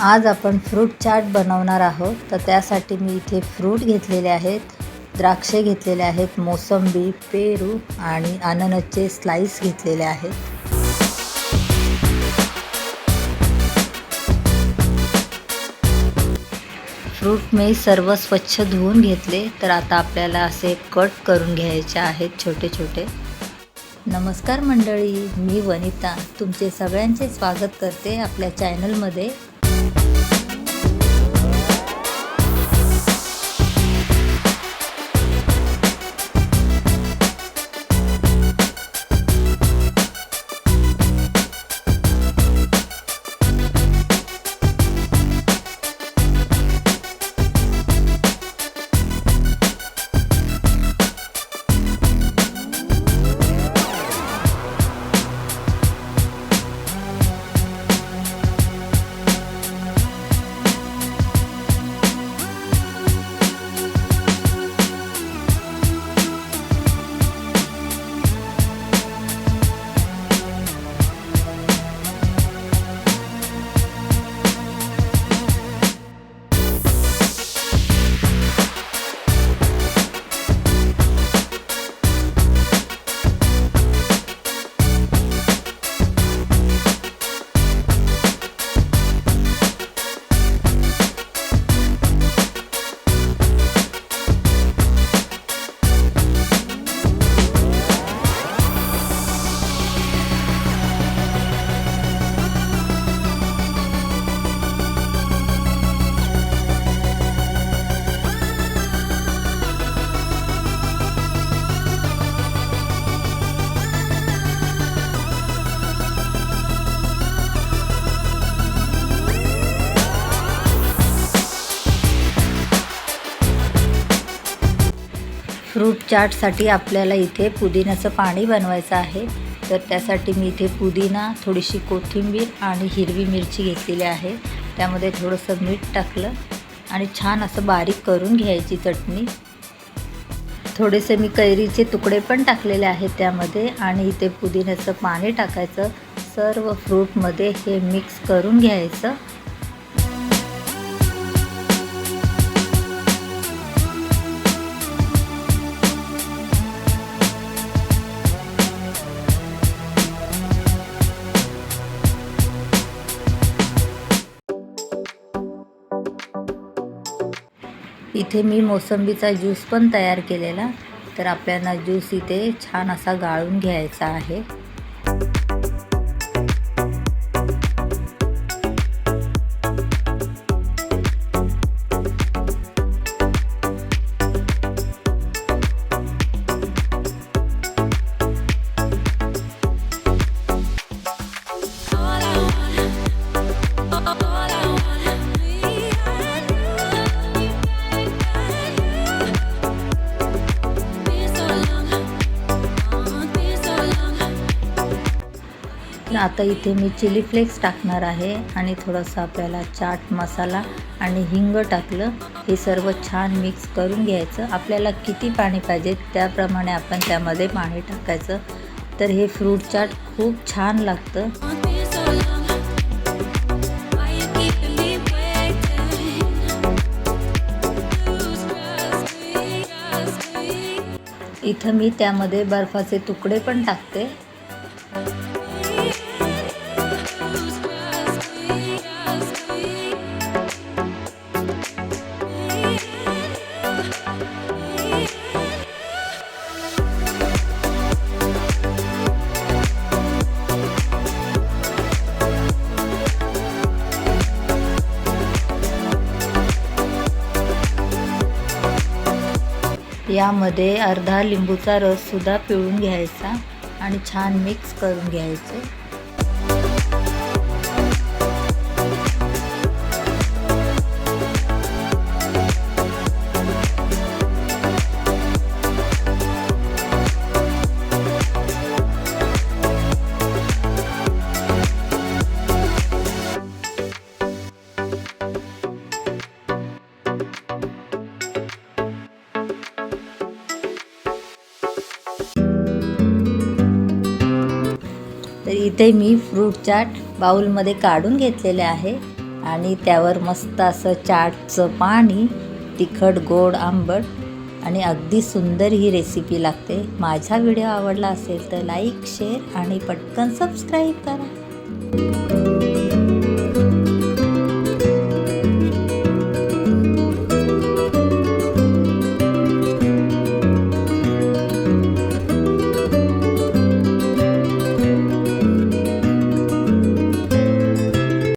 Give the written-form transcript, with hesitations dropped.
आज आपण फ्रूट चाट बनवणार आहोत। तर त्यासाठी मी इथे फ्रूट घेतलेले आहेत, द्राक्षे घेतलेले आहेत, मोसंबी, पेरू आणि अननसचे स्लाइस घेतलेले आहेत। फ्रूट मी सर्व स्वच्छ धुवून घेतले। तर आता आपल्याला असे कट करून घ्यायचे आहेत छोटे छोटे। नमस्कार मंडळी, मी वनिता तुमचे सगळ्यांचे स्वागत करते आपल्या चॅनलमध्ये। फ्रूट चाटसाठी आपल्याला इथे पुदिन्याचं पाणी बनवायचं आहे। तर त्यासाठी मी इथे पुदिना, थोडीशी कोथिंबीर आणि हिरवी मिरची घेतलेली आहे। त्यामध्ये थोडंसं मीठ टाकलं आणि छान असं बारीक करून घ्यायची चटणी। थोडेसे मी कैरीचे तुकडे पण टाकलेले आहेत त्यामध्ये आणि इथे पुदिन्याचं पाणी टाकायचं। सर्व फ्रूटमध्ये हे मिक्स करून घ्यायचं। इथे मी मोसंबीचा ज्यूस पण तयार केलेला। तर आपल्याला ज्यूस इथे छान असा गाळून घ्यायचा आहे। आता इथे मी चिली फ्लेक्स टाकणार आहे आणि थोडासा आपल्याला चाट मसाला आणि हिंग टाकलं। हे सर्व छान मिक्स करून घ्यायचं। आपल्याला किती पाणी पाहिजे त्याप्रमाणे आपण त्यामध्ये पाणी टाकायचं। तर हे फ्रूट चाट खूप छान लागतं। इथं मी त्यामध्ये बर्फाचे तुकडे पण टाकते। यामध्ये अर्धा लिंबूचा रस सुद्धा पिळून घ्यायचा आणि छान मिक्स करून घ्यायचे। तर इथे मी फ्रूट चाट बाउलमध्ये काढून घेतलेले आहे आणि त्यावर मस्त असं चाटचं पाणी, तिखट गोड आंबट आणि अगदी सुंदर ही रेसिपी लागते. माझा व्हिडिओ आवडला असेल तर लाईक शेअर आणि पटकन सबस्क्राईब करा.